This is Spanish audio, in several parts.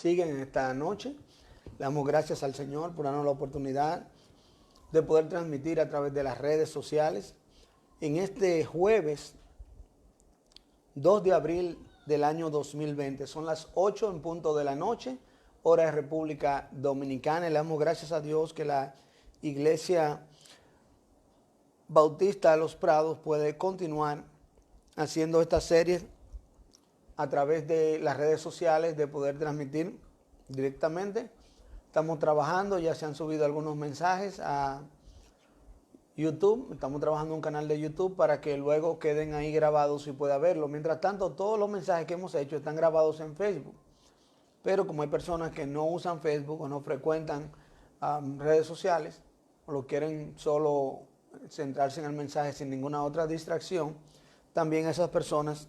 siguen esta noche. Le damos gracias al Señor por darnos la oportunidad de poder transmitir a través de las redes sociales. En este jueves 2 de abril del año 2020, son las 8 en punto de la noche, hora de República Dominicana. Le damos gracias a Dios que la Iglesia Bautista de los Prados puede continuar haciendo esta serie a través de las redes sociales, de poder transmitir directamente. Estamos trabajando, ya se han subido algunos mensajes a YouTube, estamos trabajando en un canal de YouTube para que luego queden ahí grabados y pueda verlo. Mientras tanto, todos los mensajes que hemos hecho están grabados en Facebook, pero como hay personas que no usan Facebook o no frecuentan redes sociales, o lo quieren solo centrarse en el mensaje sin ninguna otra distracción, también a esas personas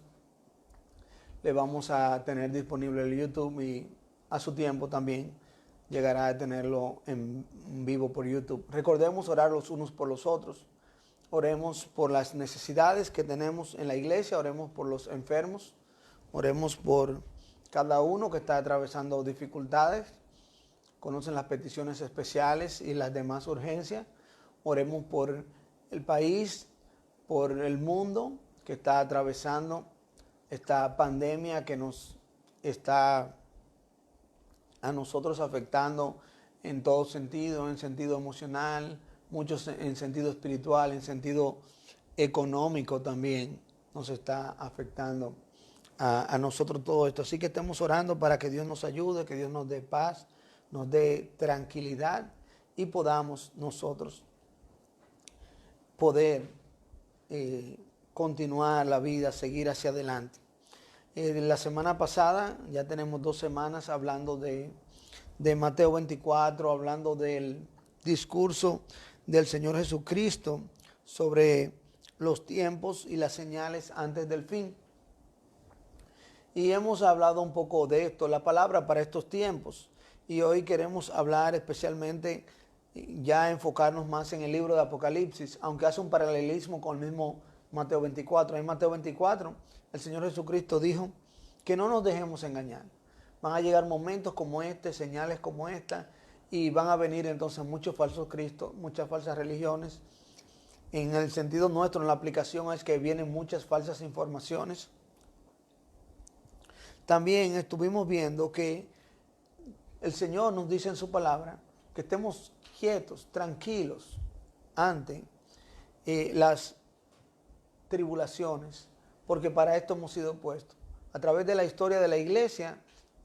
le vamos a tener disponible el YouTube y a su tiempo también llegará a tenerlo en vivo por YouTube. Recordemos orar los unos por los otros. Oremos por las necesidades que tenemos en la iglesia, oremos por los enfermos, oremos por cada uno que está atravesando dificultades, conocen las peticiones especiales y las demás urgencias. Oremos por el país, por el mundo que está atravesando esta pandemia que nos está a nosotros afectando en todo sentido, en sentido emocional, muchos en sentido espiritual, en sentido económico también nos está afectando a nosotros todo esto. Así que estemos orando para que Dios nos ayude, que Dios nos dé paz, nos dé tranquilidad y podamos nosotros poder continuar la vida, seguir hacia adelante. La semana pasada, ya tenemos 2 semanas hablando de Mateo 24, hablando del discurso del Señor Jesucristo sobre los tiempos y las señales antes del fin. Y hemos hablado un poco de esto, la palabra para estos tiempos. Y hoy queremos hablar especialmente, ya enfocarnos más en el libro de Apocalipsis, aunque hace un paralelismo con el mismo Mateo 24. En Mateo 24, el Señor Jesucristo dijo que no nos dejemos engañar. Van a llegar momentos como este, señales como esta, y van a venir entonces muchos falsos cristos, muchas falsas religiones. En el sentido nuestro, en la aplicación, es que vienen muchas falsas informaciones. También estuvimos viendo que el Señor nos dice en su palabra que estemos quietos, tranquilos ante las tribulaciones, porque para esto hemos sido puestos. A través de la historia de la iglesia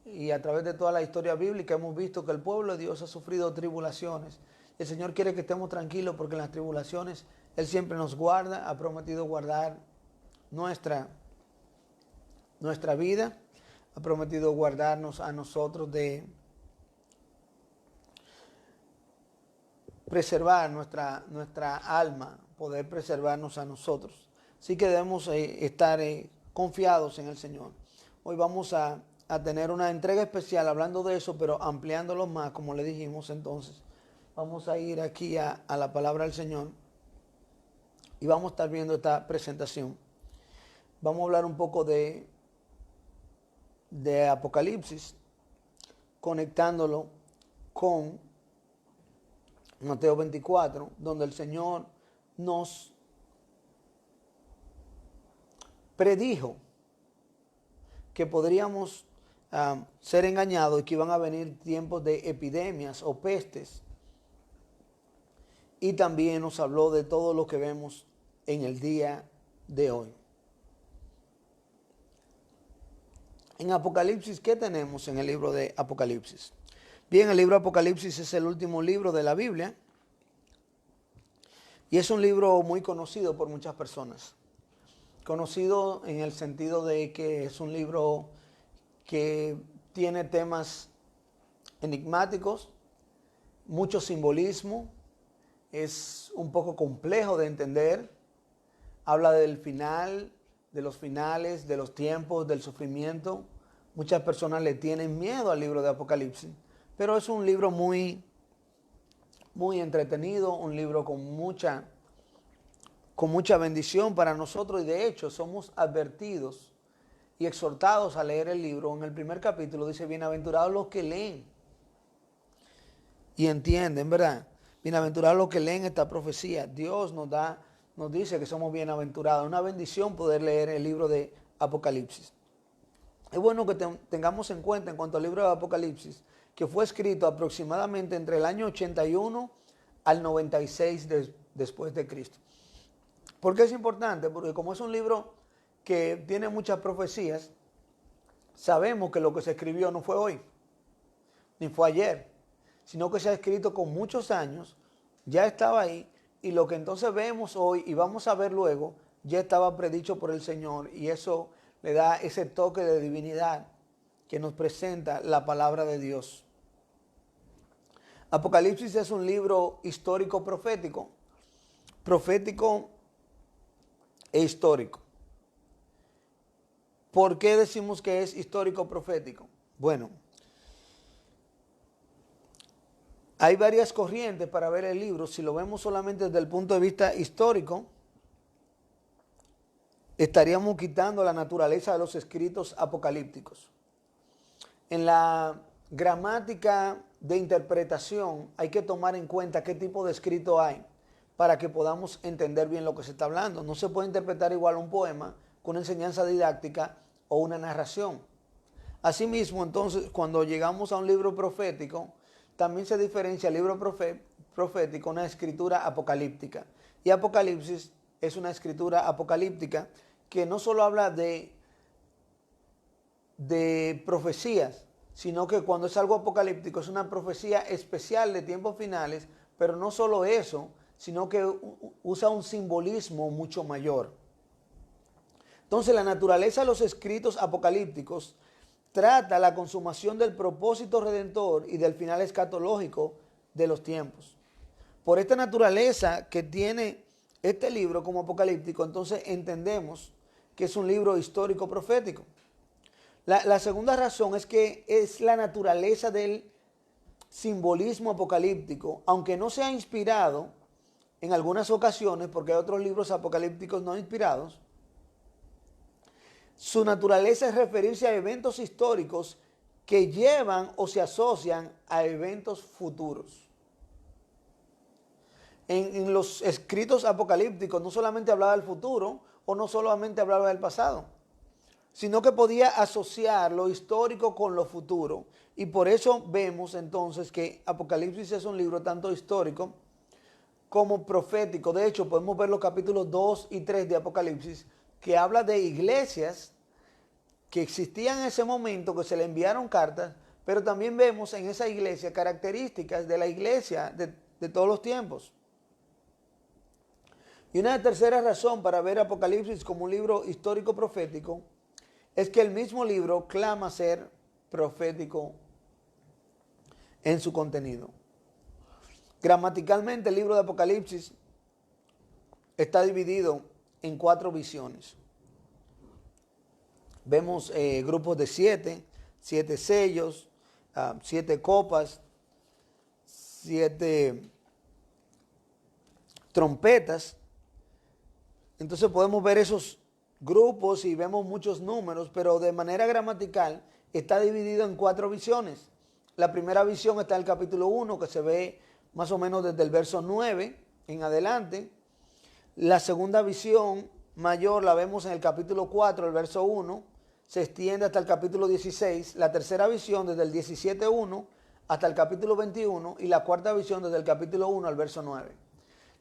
y a través de toda la historia bíblica hemos visto que el pueblo de Dios ha sufrido tribulaciones. El Señor quiere que estemos tranquilos porque en las tribulaciones Él siempre nos guarda, ha prometido guardar nuestra vida, ha prometido guardarnos a nosotros de preservar nuestra alma, poder preservarnos a nosotros. Así que debemos estar confiados en el Señor. Hoy vamos a tener una entrega especial hablando de eso, pero ampliándolo más, como le dijimos. Entonces, vamos a ir aquí a la palabra del Señor y vamos a estar viendo esta presentación. Vamos a hablar un poco de Apocalipsis, conectándolo con Mateo 24, donde el Señor nos predijo que podríamos ser engañados y que iban a venir tiempos de epidemias o pestes. Y también nos habló de todo lo que vemos en el día de hoy. En Apocalipsis, ¿qué tenemos en el libro de Apocalipsis? Bien, el libro de Apocalipsis es el último libro de la Biblia y es un libro muy conocido por muchas personas. Conocido en el sentido de que es un libro que tiene temas enigmáticos, mucho simbolismo, es un poco complejo de entender, habla del final, de los finales, de los tiempos, del sufrimiento. Muchas personas le tienen miedo al libro de Apocalipsis, pero es un libro muy entretenido, un libro con mucha bendición para nosotros, y de hecho somos advertidos y exhortados a leer el libro, en el primer capítulo dice, bienaventurados los que leen y entienden, ¿verdad? Bienaventurados los que leen esta profecía. Dios nos dice que somos bienaventurados. Es una bendición poder leer el libro de Apocalipsis. Es bueno que tengamos en cuenta en cuanto al libro de Apocalipsis, que fue escrito aproximadamente entre el año 81 al 96 después de Cristo. ¿Por qué es importante? Porque como es un libro que tiene muchas profecías, sabemos que lo que se escribió no fue hoy, ni fue ayer, sino que se ha escrito con muchos años, ya estaba ahí, y lo que entonces vemos hoy y vamos a ver luego, ya estaba predicho por el Señor, y eso le da ese toque de divinidad que nos presenta la palabra de Dios. Apocalipsis es un libro histórico profético e histórico. ¿Por qué decimos que es histórico profético? Bueno, hay varias corrientes para ver el libro. Si lo vemos solamente desde el punto de vista histórico, estaríamos quitando la naturaleza de los escritos apocalípticos. En la gramática de interpretación hay que tomar en cuenta qué tipo de escrito hay para que podamos entender bien lo que se está hablando. No se puede interpretar igual un poema con una enseñanza didáctica o una narración. Asimismo, entonces, cuando llegamos a un libro profético, también se diferencia el libro profético, una escritura apocalíptica. Y Apocalipsis es una escritura apocalíptica que no solo habla de profecías, sino que cuando es algo apocalíptico es una profecía especial de tiempos finales, pero no solo eso, sino que usa un simbolismo mucho mayor. Entonces, la naturaleza de los escritos apocalípticos trata la consumación del propósito redentor y del final escatológico de los tiempos. Por esta naturaleza que tiene este libro como apocalíptico, entonces entendemos que es un libro histórico profético. La segunda razón es que es la naturaleza del simbolismo apocalíptico, aunque no se ha inspirado en algunas ocasiones, porque hay otros libros apocalípticos no inspirados. Su naturaleza es referirse a eventos históricos que llevan o se asocian a eventos futuros. En los escritos apocalípticos no solamente hablaba del futuro o no solamente hablaba del pasado, sino que podía asociar lo histórico con lo futuro. Y por eso vemos entonces que Apocalipsis es un libro tanto histórico como profético. De hecho, podemos ver los capítulos 2 y 3 de Apocalipsis, que habla de iglesias que existían en ese momento, que se le enviaron cartas, pero también vemos en esa iglesia características de la iglesia de todos los tiempos. Y una tercera razón para ver Apocalipsis como un libro histórico profético es que el mismo libro clama ser profético en su contenido. Gramaticalmente el libro de Apocalipsis está dividido en 4 visiones. Vemos grupos de 7 sellos, 7 copas, 7 trompetas. Entonces podemos ver esos grupos y vemos muchos números, pero de manera gramatical está dividido en 4 visiones. La primera visión está en el capítulo 1, que se ve más o menos desde el verso 9 en adelante. La segunda visión mayor la vemos en el capítulo 4, el verso 1, se extiende hasta el capítulo 16. La tercera visión desde el 17.1 hasta el capítulo 21 y la cuarta visión desde el capítulo 1 al verso 9.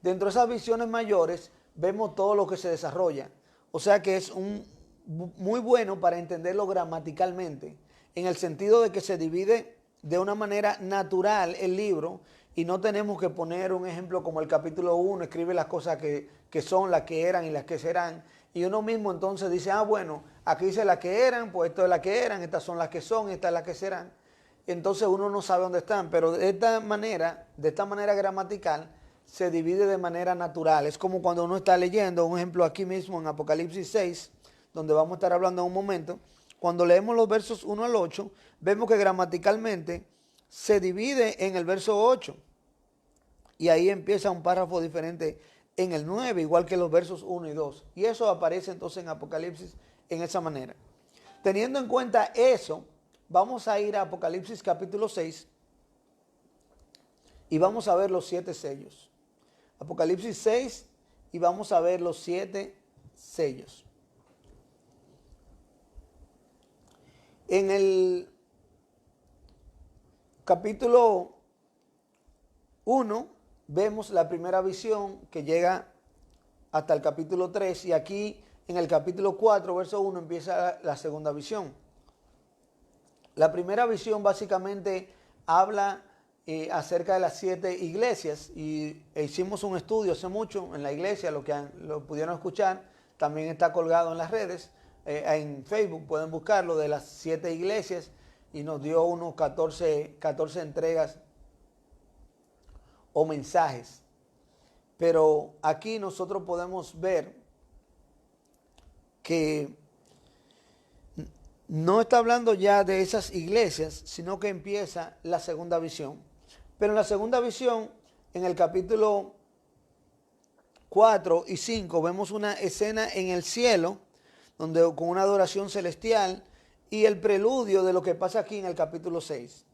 Dentro de esas visiones mayores vemos todo lo que se desarrolla. O sea que es muy bueno para entenderlo gramaticalmente, en el sentido de que se divide de una manera natural el libro y no tenemos que poner un ejemplo como el capítulo 1, escribe las cosas que son, las que eran y las que serán. Y uno mismo entonces dice, bueno, aquí dice las que eran, pues esto es las que eran, estas son las que son, estas es las que serán. Entonces uno no sabe dónde están, pero de esta manera gramatical, se divide de manera natural. Es como cuando uno está leyendo, un ejemplo aquí mismo en Apocalipsis 6, donde vamos a estar hablando en un momento. Cuando leemos los versos 1 al 8, vemos que gramaticalmente se divide en el verso 8. Y ahí empieza un párrafo diferente en el 9, igual que los versos 1 y 2. Y eso aparece entonces en Apocalipsis en esa manera. Teniendo en cuenta eso, vamos a ir a Apocalipsis capítulo 6 y vamos a ver los 7 sellos. Apocalipsis 6 y vamos a ver los 7 sellos. En el capítulo 1 vemos la primera visión que llega hasta el capítulo 3 y aquí en el capítulo 4, verso 1 empieza la segunda visión. La primera visión básicamente habla acerca de las 7 iglesias y hicimos un estudio hace mucho en la iglesia, lo pudieron escuchar, también está colgado en las redes, en Facebook pueden buscarlo, de las 7 iglesias y nos dio unos 14 entregas o mensajes. Pero aquí nosotros podemos ver que no está hablando ya de esas iglesias, sino que empieza la segunda visión. Pero en la segunda visión, en el capítulo 4 y 5, vemos una escena en el cielo, donde con una adoración celestial y el preludio de lo que pasa aquí en el capítulo 6.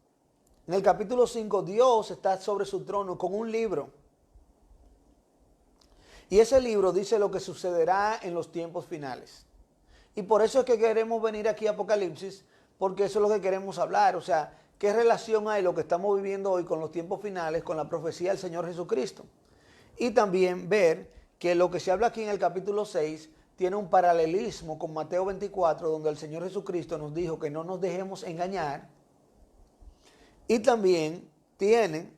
En el capítulo 5, Dios está sobre su trono con un libro. Y ese libro dice lo que sucederá en los tiempos finales. Y por eso es que queremos venir aquí a Apocalipsis, porque eso es lo que queremos hablar. O sea, ¿qué relación hay lo que estamos viviendo hoy con los tiempos finales, con la profecía del Señor Jesucristo? Y también ver que lo que se habla aquí en el capítulo 6 tiene un paralelismo con Mateo 24, donde el Señor Jesucristo nos dijo que no nos dejemos engañar. Y también tiene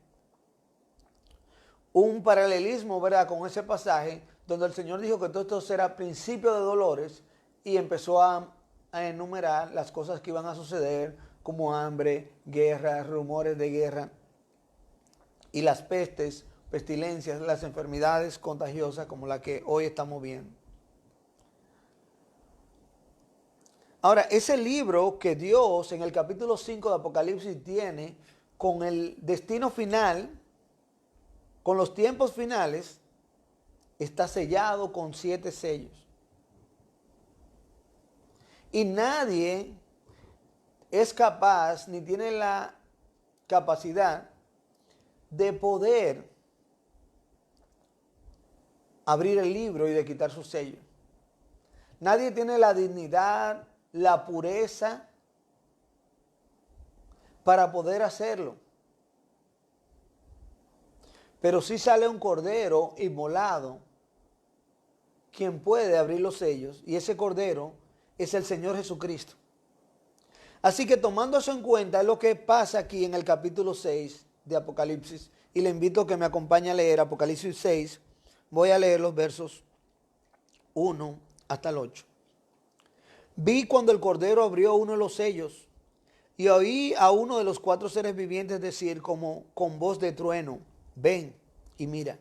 un paralelismo, ¿verdad?, con ese pasaje donde el Señor dijo que todo esto será principio de dolores y empezó a enumerar las cosas que iban a suceder, como hambre, guerra, rumores de guerra y las pestes, pestilencias, las enfermedades contagiosas como la que hoy estamos viendo. Ahora, ese libro que Dios en el capítulo 5 de Apocalipsis tiene con el destino final, con los tiempos finales, está sellado con 7 sellos. Y nadie es capaz ni tiene la capacidad de poder abrir el libro y de quitar su sello. Nadie tiene la dignidad, la pureza para poder hacerlo. Pero sí sale un cordero inmolado quien puede abrir los sellos, y ese cordero es el Señor Jesucristo. Así que tomando eso en cuenta es lo que pasa aquí en el capítulo 6 de Apocalipsis, y le invito a que me acompañe a leer Apocalipsis 6. Voy a leer los versos 1 hasta el 8. Vi cuando el cordero abrió uno de los sellos y oí a uno de los 4 seres vivientes decir como con voz de trueno: ven y mira.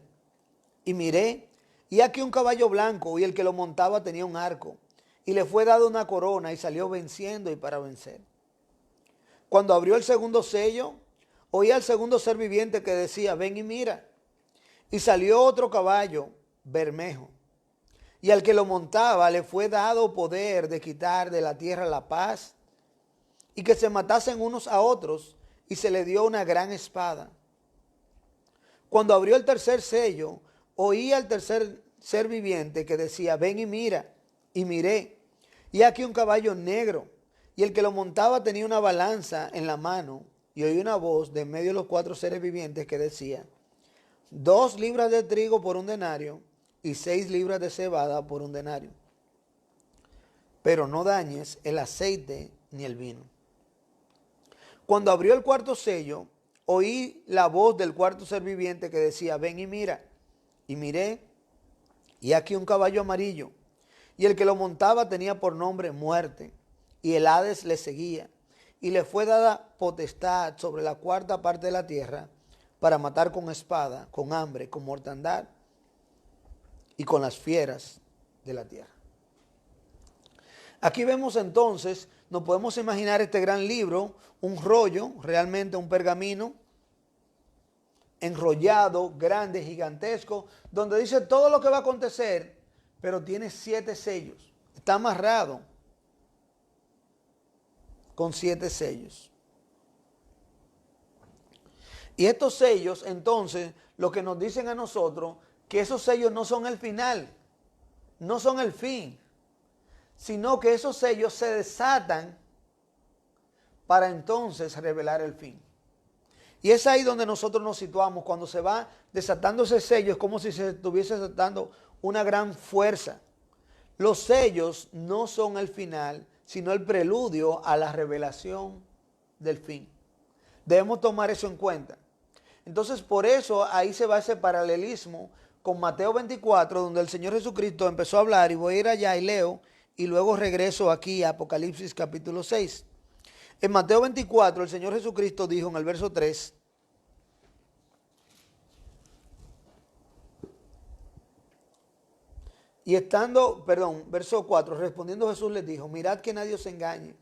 Y miré, y aquí un caballo blanco, y el que lo montaba tenía un arco, y le fue dada una corona, y salió venciendo y para vencer. Cuando abrió el segundo sello, oí al segundo ser viviente que decía: ven y mira. Y salió otro caballo bermejo, y al que lo montaba le fue dado poder de quitar de la tierra la paz, y que se matasen unos a otros, y se le dio una gran espada. Cuando abrió el tercer sello, oí al tercer ser viviente que decía: ven y mira. Y miré, y aquí un caballo negro, y el que lo montaba tenía una balanza en la mano, y oí una voz de en medio de los 4 seres vivientes que decía: 2 libras de trigo por un denario, y 6 libras de cebada por un denario. Pero no dañes el aceite ni el vino. Cuando abrió el cuarto sello, oí la voz del cuarto ser viviente que decía: ven y mira. Y miré, y aquí un caballo amarillo, y el que lo montaba tenía por nombre Muerte, y el Hades le seguía, y le fue dada potestad sobre la 4ª parte de la tierra, para matar con espada, con hambre, con mortandad y con las fieras de la tierra. Aquí vemos entonces, nos podemos imaginar este gran libro, un rollo, realmente un pergamino, enrollado, grande, gigantesco, donde dice todo lo que va a acontecer, pero tiene 7 sellos, está amarrado. con 7 sellos. Y estos sellos, entonces, lo que nos dicen a nosotros, que esos sellos no son el final, no son el fin, sino que esos sellos se desatan para entonces revelar el fin. Y es ahí donde nosotros nos situamos. Cuando se va desatando ese sello, es como si se estuviese desatando una gran fuerza. Los sellos no son el final, sino el preludio a la revelación del fin. Debemos tomar eso en cuenta. Entonces, por eso ahí se va ese paralelismo con Mateo 24, donde el Señor Jesucristo empezó a hablar, y voy a ir allá y leo, y luego regreso aquí a Apocalipsis capítulo 6. En Mateo 24, el Señor Jesucristo dijo en el verso 3, verso 4, respondiendo Jesús les dijo, mirad que nadie os engañe,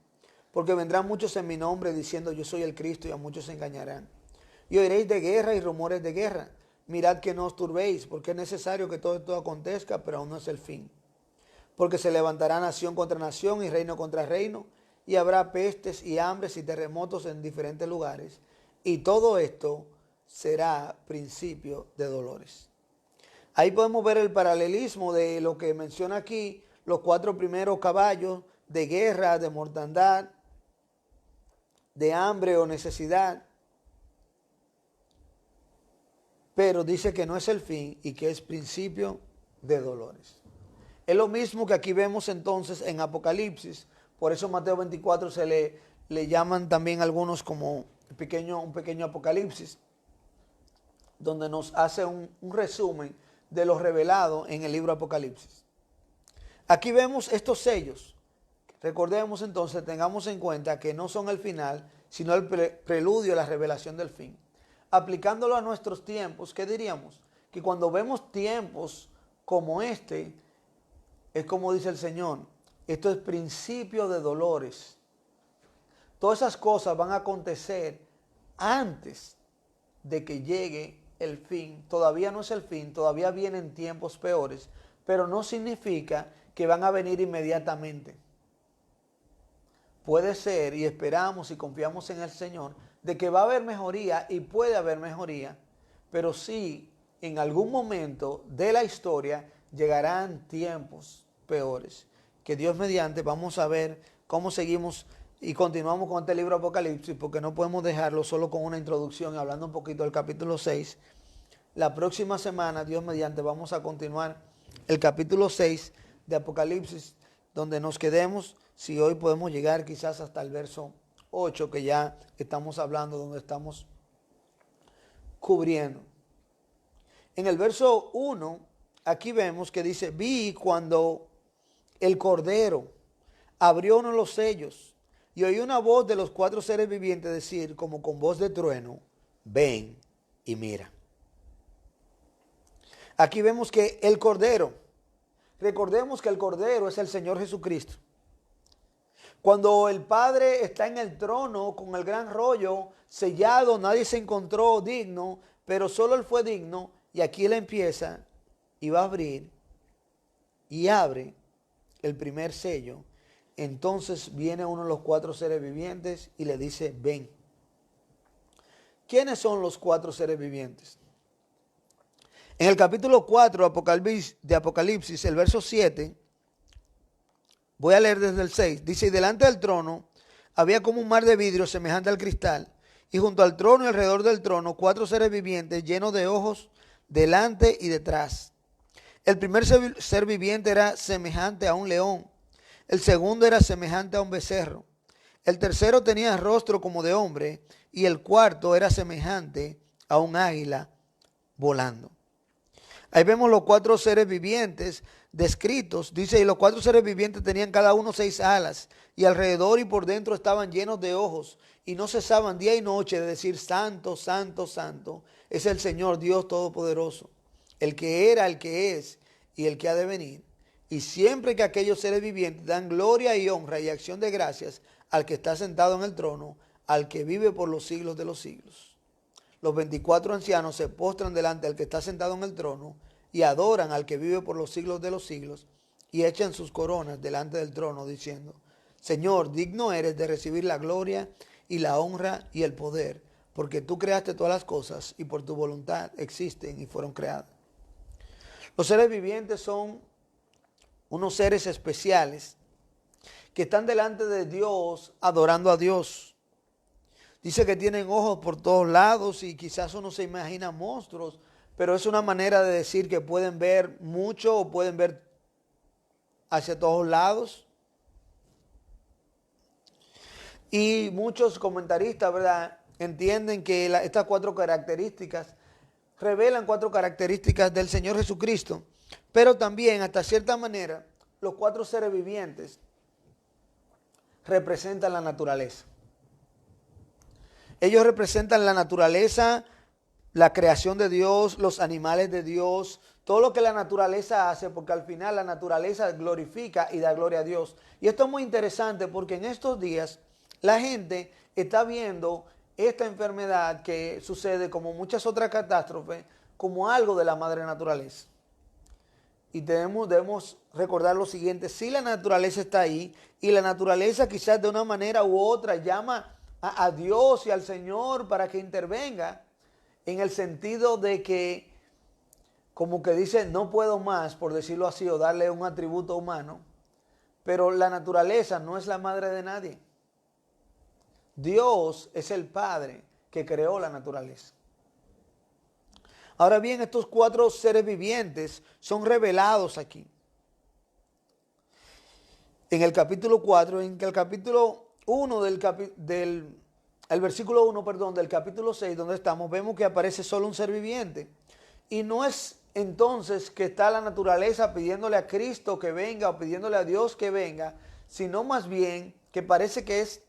porque vendrán muchos en mi nombre diciendo yo soy el Cristo, y a muchos se engañarán. Y oiréis de guerra y rumores de guerra. Mirad que no os turbéis, porque es necesario que todo esto acontezca, pero aún no es el fin. Porque se levantará nación contra nación y reino contra reino, y habrá pestes y hambres y terremotos en diferentes lugares. Y todo esto será principio de dolores. Ahí podemos ver el paralelismo de lo que menciona aquí, los 4 primeros caballos de guerra, de mortandad, de hambre o necesidad. Pero dice que no es el fin y que es principio de dolores. Es lo mismo que aquí vemos entonces en Apocalipsis. Por eso Mateo 24 se le llaman también algunos como un pequeño Apocalipsis, donde nos hace un resumen de lo revelado en el libro Apocalipsis. Aquí vemos estos sellos. Recordemos entonces, tengamos en cuenta que no son el final, sino el preludio a la revelación del fin. Aplicándolo a nuestros tiempos, ¿qué diríamos? Que cuando vemos tiempos como este, es como dice el Señor, esto es principio de dolores. Todas esas cosas van a acontecer antes de que llegue el fin. Todavía no es el fin, todavía vienen tiempos peores, pero no significa que van a venir inmediatamente. Puede ser, y esperamos y confiamos en el Señor, de que va a haber mejoría y puede haber mejoría, pero sí, en algún momento de la historia llegarán tiempos peores. Que Dios mediante vamos a ver cómo seguimos y continuamos con este libro Apocalipsis, porque no podemos dejarlo solo con una introducción y hablando un poquito del capítulo 6. La próxima semana, Dios mediante, vamos a continuar el capítulo 6 de Apocalipsis, donde nos quedemos, si hoy podemos llegar quizás hasta el verso 8, que ya estamos hablando, donde estamos cubriendo. En el verso 1, aquí vemos que dice, vi cuando el Cordero abrió uno de los sellos y oí una voz de los 4 seres vivientes decir, como con voz de trueno, ven y mira. Aquí vemos que el Cordero, recordemos que el Cordero es el Señor Jesucristo. Cuando el Padre está en el trono con el gran rollo sellado, nadie se encontró digno, pero solo Él fue digno, y aquí Él empieza y va a abrir y abre el primer sello. Entonces viene uno de los 4 seres vivientes y le dice, ven. ¿Quiénes son los 4 seres vivientes? En el capítulo 4 de Apocalipsis, el verso 7, voy a leer desde el 6. Dice, y delante del trono había como un mar de vidrio semejante al cristal, y junto al trono y alrededor del trono 4 seres vivientes llenos de ojos delante y detrás. El primer ser viviente era semejante a un león, el segundo era semejante a un becerro, el tercero tenía rostro como de hombre, y el cuarto era semejante a un águila volando. Ahí vemos los 4 seres vivientes descritos. Dice, y los 4 seres vivientes tenían cada uno 6 alas, y alrededor y por dentro estaban llenos de ojos, y no cesaban día y noche de decir, santo, santo, santo, es el Señor Dios Todopoderoso, el que era, el que es y el que ha de venir. Y siempre que aquellos seres vivientes dan gloria y honra y acción de gracias al que está sentado en el trono, al que vive por los siglos de los siglos. Los 24 ancianos se postran delante del que está sentado en el trono y adoran al que vive por los siglos de los siglos y echan sus coronas delante del trono diciendo, Señor, digno eres de recibir la gloria y la honra y el poder, porque tú creaste todas las cosas y por tu voluntad existen y fueron creadas. Los seres vivientes son unos seres especiales que están delante de Dios adorando a Dios. Dice que tienen ojos por todos lados y quizás uno se imagina monstruos, pero es una manera de decir que pueden ver mucho o pueden ver hacia todos lados. Y muchos comentaristas, ¿verdad?, entienden que estas 4 características revelan 4 características del Señor Jesucristo, pero también, hasta cierta manera, los 4 seres vivientes representan la naturaleza. Ellos representan la naturaleza, la creación de Dios, los animales de Dios, todo lo que la naturaleza hace, porque al final la naturaleza glorifica y da gloria a Dios. Y esto es muy interesante porque en estos días la gente está viendo esta enfermedad que sucede, como muchas otras catástrofes, como algo de la madre naturaleza. Y debemos recordar lo siguiente: si la naturaleza está ahí y la naturaleza quizás de una manera u otra llama a Dios y al Señor para que intervenga, en el sentido de que como que dice no puedo más, por decirlo así, o darle un atributo humano, pero la naturaleza no es la madre de nadie. Dios es el Padre que creó la naturaleza. Ahora bien, estos 4 seres vivientes son revelados aquí. En el capítulo 4, en el capítulo 1 el versículo 1, perdón, del capítulo 6, donde estamos, vemos que aparece solo un ser viviente. Y no es entonces que está la naturaleza pidiéndole a Cristo que venga o pidiéndole a Dios que venga, sino más bien que parece que es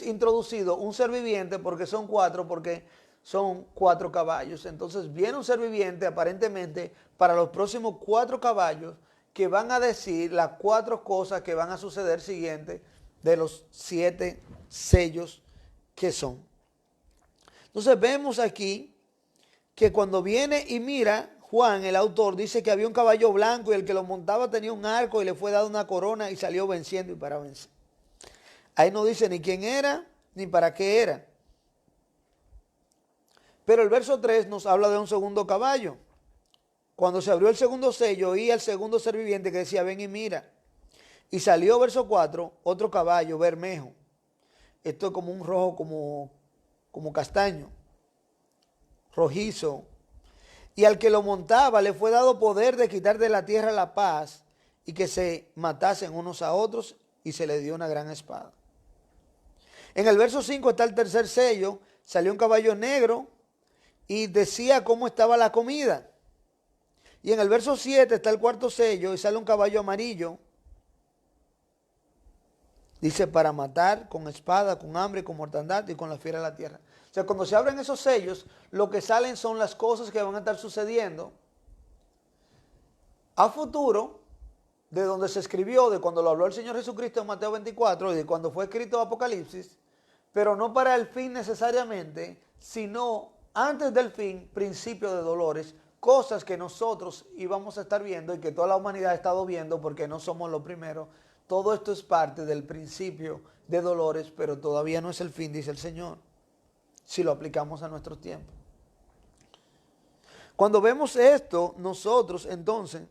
introducido un ser viviente, porque son 4, porque son 4 caballos. Entonces viene un ser viviente aparentemente para los próximos 4 caballos que van a decir las 4 cosas que van a suceder siguiente de los 7 sellos que son. Entonces vemos aquí que cuando viene y mira, Juan, el autor, dice que había un caballo blanco y el que lo montaba tenía un arco y le fue dado una corona y salió venciendo y para vencer. Ahí no dice ni quién era ni para qué era. Pero el verso 3 nos habla de un segundo caballo. Cuando se abrió el segundo sello, oí al segundo ser viviente que decía, ven y mira. Y salió, verso 4, otro caballo, bermejo. Esto es como un rojo, como castaño, rojizo. Y al que lo montaba le fue dado poder de quitar de la tierra la paz y que se matasen unos a otros, y se le dio una gran espada. En el verso 5 está el tercer sello. Salió un caballo negro y decía cómo estaba la comida. Y en el verso 7 está el cuarto sello y sale un caballo amarillo. Dice, para matar con espada, con hambre, con mortandad y con la fiera de la tierra. O sea, cuando se abren esos sellos, lo que salen son las cosas que van a estar sucediendo a futuro, de donde se escribió, de cuando lo habló el Señor Jesucristo en Mateo 24 y de cuando fue escrito Apocalipsis, pero no para el fin necesariamente, sino antes del fin, principio de dolores, cosas que nosotros íbamos a estar viendo y que toda la humanidad ha estado viendo porque no somos los primeros. Todo esto es parte del principio de dolores, pero todavía no es el fin, dice el Señor, si lo aplicamos a nuestros tiempos. Cuando vemos esto, nosotros entonces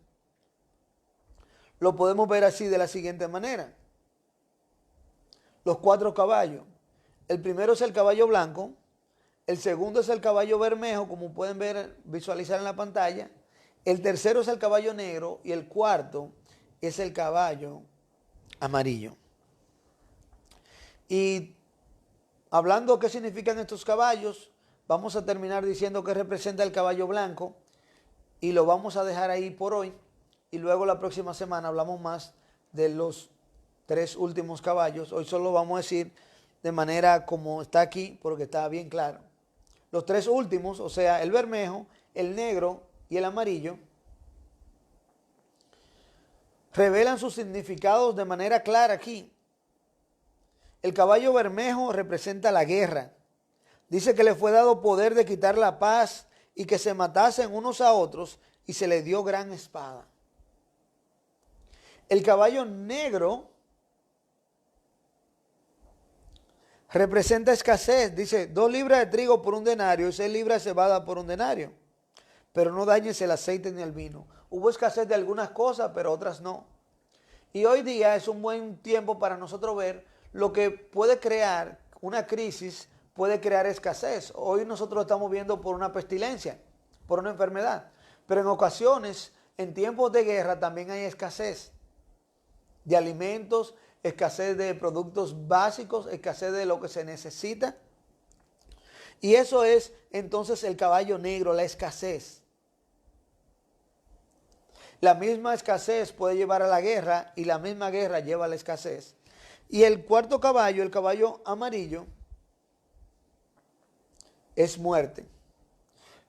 lo podemos ver así de la siguiente manera. Los 4 caballos. El primero es el caballo blanco, el segundo es el caballo bermejo, como pueden ver, visualizar en la pantalla. El tercero es el caballo negro y el cuarto es el caballo amarillo. Y hablando qué significan estos caballos, vamos a terminar diciendo que representa el caballo blanco y lo vamos a dejar ahí por hoy. Y luego la próxima semana hablamos más de los 3 últimos caballos. Hoy solo vamos a decir de manera como está aquí, porque está bien claro. Los 3 últimos, o sea, el bermejo, el negro y el amarillo, revelan sus significados de manera clara aquí. El caballo bermejo representa la guerra. Dice que le fue dado poder de quitar la paz y que se matasen unos a otros y se le dio gran espada. El caballo negro representa escasez. Dice, 2 libras de trigo por un denario y 6 libras de cebada por un denario. Pero no dañes el aceite ni el vino. Hubo escasez de algunas cosas, pero otras no. Y hoy día es un buen tiempo para nosotros ver lo que puede crear una crisis, puede crear escasez. Hoy nosotros estamos viendo por una pestilencia, por una enfermedad. Pero en ocasiones, en tiempos de guerra, también hay escasez de alimentos, escasez de productos básicos, escasez de lo que se necesita. Y eso es entonces el caballo negro, la escasez. La misma escasez puede llevar a la guerra y la misma guerra lleva a la escasez. Y el cuarto caballo, el caballo amarillo, es muerte.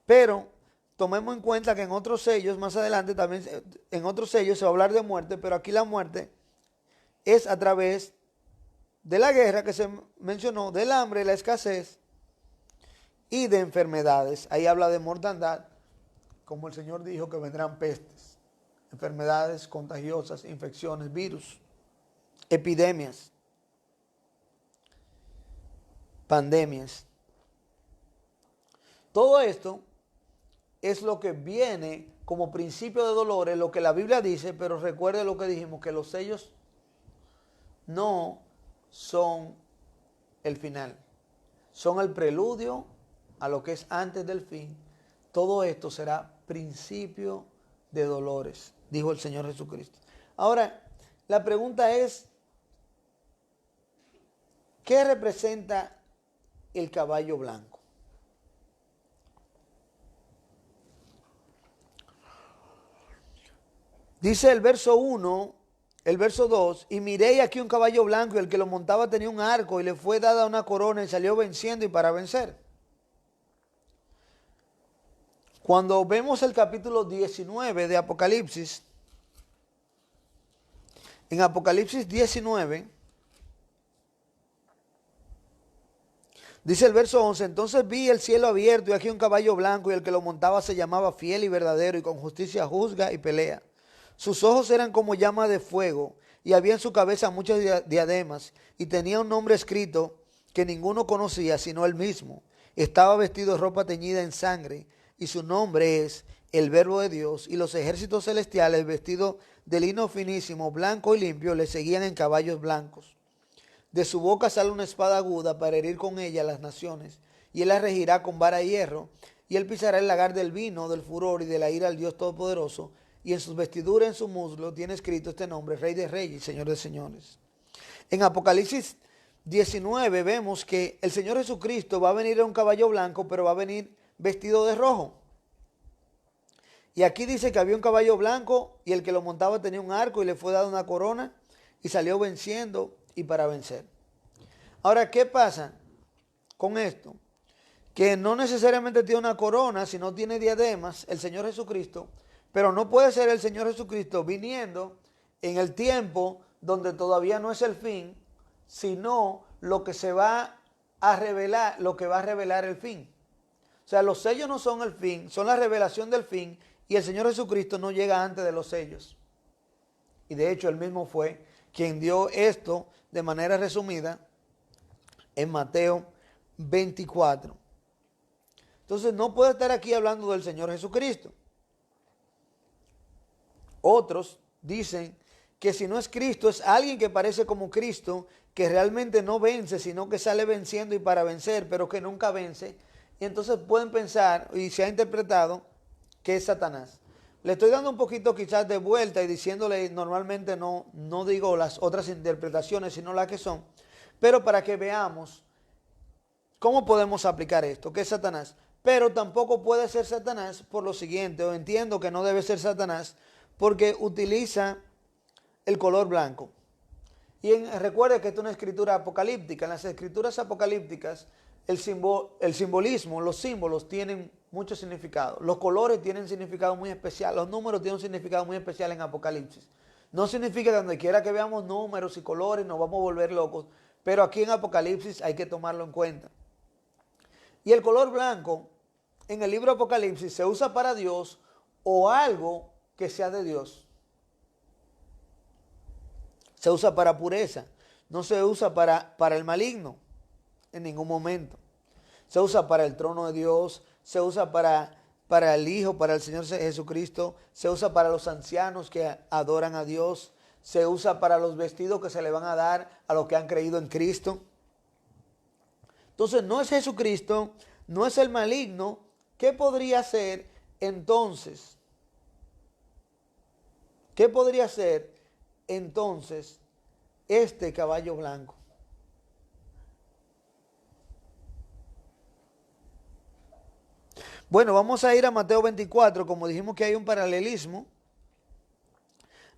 Pero tomemos en cuenta que en otros sellos, más adelante también, en otros sellos se va a hablar de muerte, pero aquí la muerte es a través de la guerra que se mencionó, del hambre, la escasez y de enfermedades. Ahí habla de mortandad, como el Señor dijo que vendrán pestes, enfermedades contagiosas, infecciones, virus, epidemias, pandemias. Todo esto es lo que viene como principio de dolores, lo que la Biblia dice, pero recuerde lo que dijimos, que los sellos no son el final, son el preludio a lo que es antes del fin. Todo esto será principio de dolores, dijo el Señor Jesucristo. Ahora, la pregunta es, ¿qué representa el caballo blanco? Dice el verso 1, el verso 2, y miré y aquí un caballo blanco y el que lo montaba tenía un arco y le fue dada una corona y salió venciendo y para vencer. Cuando vemos el capítulo 19 de Apocalipsis, en Apocalipsis 19, dice el verso 11, entonces vi el cielo abierto y aquí un caballo blanco y el que lo montaba se llamaba Fiel y Verdadero y con justicia juzga y pelea. Sus ojos eran como llamas de fuego y había en su cabeza muchas diademas y tenía un nombre escrito que ninguno conocía sino él mismo. Estaba vestido de ropa teñida en sangre y su nombre es el Verbo de Dios y los ejércitos celestiales vestidos de lino finísimo, blanco y limpio, le seguían en caballos blancos. De su boca sale una espada aguda para herir con ella las naciones y él la regirá con vara de hierro y él pisará el lagar del vino, del furor y de la ira del Dios Todopoderoso. Y en sus vestiduras, en su muslo, tiene escrito este nombre, Rey de Reyes y Señor de Señores. En Apocalipsis 19 vemos que el Señor Jesucristo va a venir en un caballo blanco, pero va a venir vestido de rojo. Y aquí dice que había un caballo blanco y el que lo montaba tenía un arco y le fue dada una corona y salió venciendo y para vencer. Ahora, ¿qué pasa con esto? Que no necesariamente tiene una corona, sino tiene diademas, el Señor Jesucristo. Pero no puede ser el Señor Jesucristo viniendo en el tiempo donde todavía no es el fin, sino lo que se va a revelar, lo que va a revelar el fin. O sea, los sellos no son el fin, son la revelación del fin y el Señor Jesucristo no llega antes de los sellos. Y de hecho, él mismo fue quien dio esto de manera resumida en Mateo 24. Entonces, no puede estar aquí hablando del Señor Jesucristo. Otros dicen que si no es Cristo, es alguien que parece como Cristo, que realmente no vence, sino que sale venciendo y para vencer, pero que nunca vence. Y entonces pueden pensar, y se ha interpretado, que es Satanás. Le estoy dando un poquito quizás de vuelta y diciéndole, normalmente no digo las otras interpretaciones, sino las que son, pero para que veamos cómo podemos aplicar esto, que es Satanás. Pero tampoco puede ser Satanás por lo siguiente, o entiendo que no debe ser Satanás, porque utiliza el color blanco. Y recuerde que esta es una escritura apocalíptica. En las escrituras apocalípticas, el simbolismo, los símbolos tienen mucho significado. Los colores tienen significado muy especial. Los números tienen un significado muy especial en Apocalipsis. No significa que donde quiera que veamos números y colores nos vamos a volver locos, pero aquí en Apocalipsis hay que tomarlo en cuenta. Y el color blanco en el libro Apocalipsis se usa para Dios o algo que sea de Dios. Se usa para pureza, no se usa para el maligno. en ningún momento. Se usa para el trono de Dios, se usa para el Hijo, para el Señor Jesucristo, se usa para los ancianos que adoran a Dios, se usa para los vestidos que se le van a dar a los que han creído en Cristo. Entonces no es Jesucristo, no es el maligno. ¿Qué podría ser entonces? ¿Qué podría ser entonces este caballo blanco? Bueno, vamos a ir a Mateo 24, como dijimos que hay un paralelismo.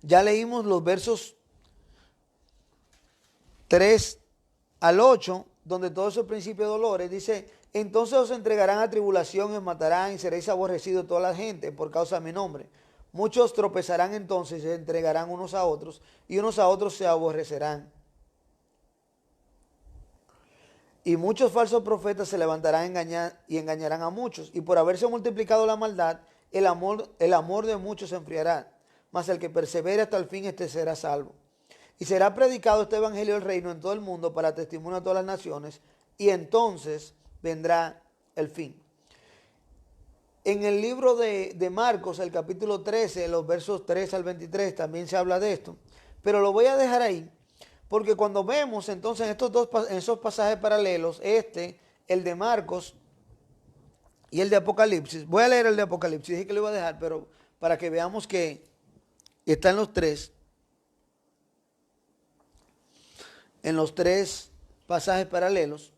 Ya leímos los versos 3 al 8, donde todo eso es principio de dolores. Dice, entonces os entregarán a tribulación, y os matarán, y seréis aborrecidos de toda la gente por causa de mi nombre. Muchos tropezarán entonces y se entregarán unos a otros, y unos a otros se aborrecerán. Y muchos falsos profetas se levantarán y engañarán a muchos. Y por haberse multiplicado la maldad, el amor de muchos se enfriará. Mas el que persevere hasta el fin, este será salvo. Y será predicado este evangelio del reino en todo el mundo para testimonio a todas las naciones. Y entonces vendrá el fin. En el libro de Marcos, el capítulo 13, los versos 3 al 23, también se habla de esto. Pero lo voy a dejar ahí. Porque cuando vemos entonces en esos pasajes paralelos, el de Marcos y el de Apocalipsis, voy a leer el de Apocalipsis, dije que lo iba a dejar, pero para que veamos que están en los tres pasajes paralelos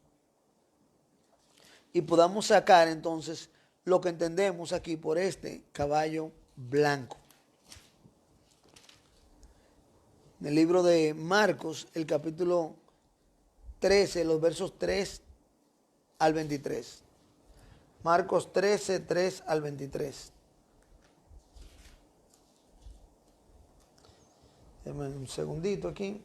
y podamos sacar entonces lo que entendemos aquí por este caballo blanco. En el libro de Marcos, el capítulo 13, los versos 3 al 23. Marcos 13, 3 al 23. Déjame un segundito aquí.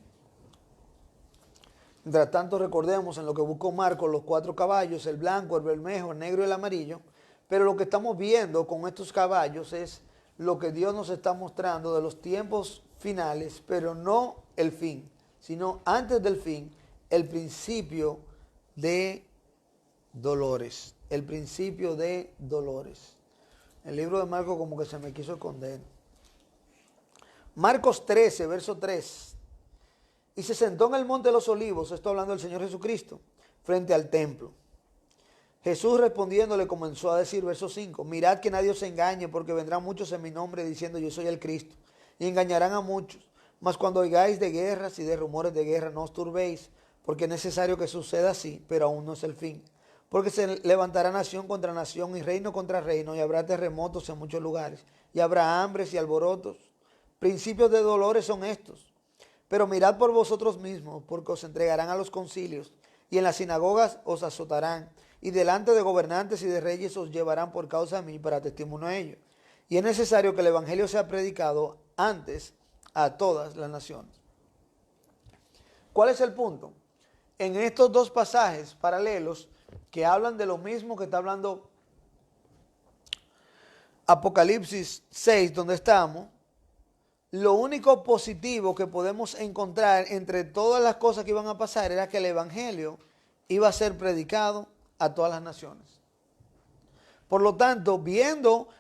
Mientras tanto recordemos en lo que buscó Marcos los 4 caballos, el blanco, el bermejo, el negro y el amarillo. Pero lo que estamos viendo con estos caballos es lo que Dios nos está mostrando de los tiempos finales, pero no el fin, sino antes del fin, el principio de dolores. El principio de dolores. El libro de Marcos como que se me quiso esconder. Marcos 13, verso 3. Y se sentó en el monte de los olivos, esto hablando del Señor Jesucristo, frente al templo. Jesús respondiéndole comenzó a decir, verso 5, mirad que nadie os engañe, porque vendrán muchos en mi nombre diciendo yo soy el Cristo, y engañarán a muchos. Mas cuando oigáis de guerras y de rumores de guerra, no os turbéis, porque es necesario que suceda así, pero aún no es el fin. Porque se levantará nación contra nación y reino contra reino, y habrá terremotos en muchos lugares, y habrá hambres y alborotos. Principios de dolores son estos. Pero mirad por vosotros mismos, porque os entregarán a los concilios, y en las sinagogas os azotarán, y delante de gobernantes y de reyes os llevarán por causa de mí para testimonio a ellos. Y es necesario que el evangelio sea predicado antes a todas las naciones. ¿Cuál es el punto? En estos dos pasajes paralelos que hablan de lo mismo que está hablando Apocalipsis 6, donde estamos, lo único positivo que podemos encontrar entre todas las cosas que iban a pasar era que el evangelio iba a ser predicado a todas las naciones. Por lo tanto,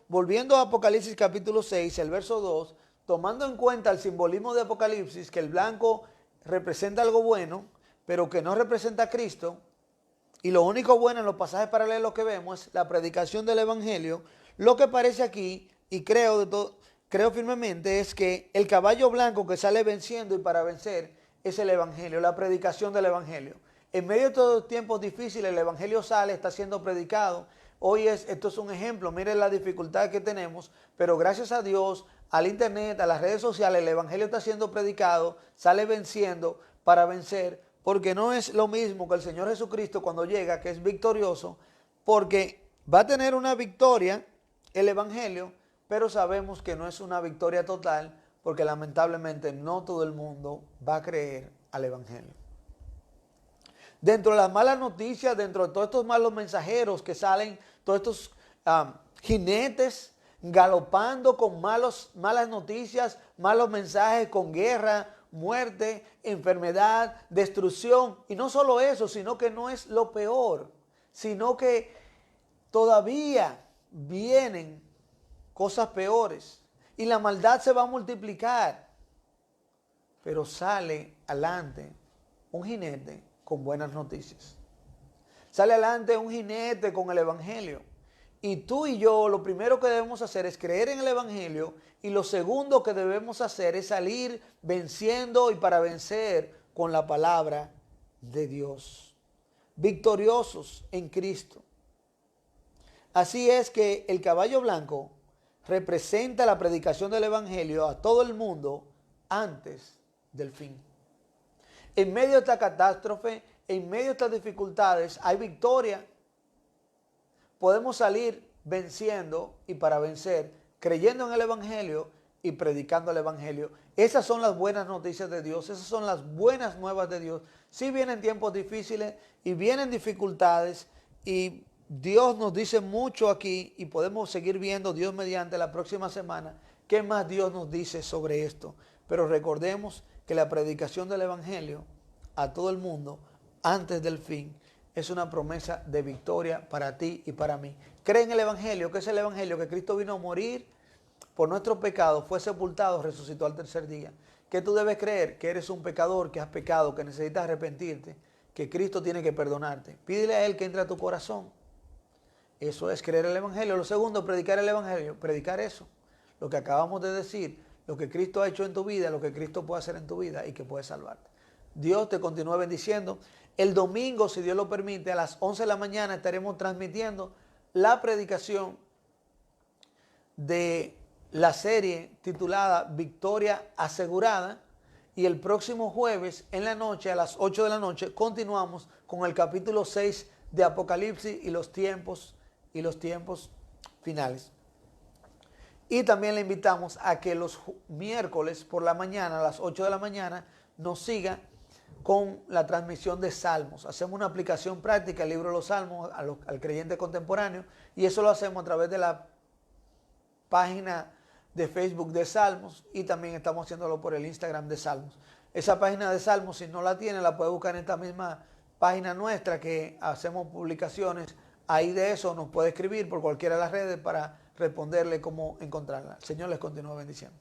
volviendo a Apocalipsis capítulo 6, el verso 2, tomando en cuenta el simbolismo de Apocalipsis, que el blanco representa algo bueno, pero que no representa a Cristo, y lo único bueno en los pasajes paralelos que vemos es la predicación del evangelio, lo que parece aquí, y creo firmemente, es que el caballo blanco que sale venciendo y para vencer es el evangelio, la predicación del evangelio. En medio de todos los tiempos difíciles, el evangelio sale, está siendo predicado. Esto es un ejemplo, miren la dificultad que tenemos, pero gracias a Dios, al internet, a las redes sociales, el evangelio está siendo predicado, sale venciendo para vencer, porque no es lo mismo que el Señor Jesucristo cuando llega, que es victorioso, porque va a tener una victoria el evangelio, pero sabemos que no es una victoria total, porque lamentablemente no todo el mundo va a creer al evangelio. Dentro de las malas noticias, dentro de todos estos malos mensajeros que salen, todos estos jinetes galopando con malas noticias, malos mensajes, con guerra, muerte, enfermedad, destrucción. Y no solo eso, sino que no es lo peor, sino que todavía vienen cosas peores y la maldad se va a multiplicar. Pero sale adelante un jinete con buenas noticias. Sale adelante un jinete con el Evangelio. Y tú y yo lo primero que debemos hacer es creer en el Evangelio, y lo segundo que debemos hacer es salir venciendo y para vencer con la palabra de Dios. Victoriosos en Cristo. Así es que el caballo blanco representa la predicación del Evangelio a todo el mundo antes del fin. En medio de esta catástrofe, en medio de estas dificultades, hay victoria. Podemos salir venciendo y para vencer, creyendo en el Evangelio y predicando el Evangelio. Esas son las buenas noticias de Dios, esas son las buenas nuevas de Dios. Sí vienen tiempos difíciles y vienen dificultades, y Dios nos dice mucho aquí, y podemos seguir viendo, Dios mediante, la próxima semana, qué más Dios nos dice sobre esto. Pero recordemos que la predicación del Evangelio a todo el mundo antes del fin es una promesa de victoria para ti y para mí. Cree en el Evangelio. ¿Qué es el Evangelio? Que Cristo vino a morir por nuestros pecados, fue sepultado, resucitó al tercer día. ¿Qué tú debes creer? Que eres un pecador, que has pecado, que necesitas arrepentirte, que Cristo tiene que perdonarte. Pídele a Él que entre a tu corazón. Eso es creer el Evangelio. Lo segundo, predicar el Evangelio. Predicar eso, lo que acabamos de decir, lo que Cristo ha hecho en tu vida, lo que Cristo puede hacer en tu vida y que puede salvarte. Dios te continúe bendiciendo. El domingo, si Dios lo permite, a las 11 de la mañana estaremos transmitiendo la predicación de la serie titulada Victoria Asegurada. Y el próximo jueves en la noche, a las 8 de la noche, continuamos con el capítulo 6 de Apocalipsis y los tiempos finales. Y también le invitamos a que los miércoles por la mañana, a las 8 de la mañana, nos siga con la transmisión de Salmos. Hacemos una aplicación práctica al libro de los Salmos, al creyente contemporáneo, y eso lo hacemos a través de la página de Facebook de Salmos, y también estamos haciéndolo por el Instagram de Salmos. Esa página de Salmos, si no la tiene, la puede buscar en esta misma página nuestra, que hacemos publicaciones ahí de eso. Nos puede escribir por cualquiera de las redes para responderle cómo encontrarla. El Señor les continúe bendiciendo.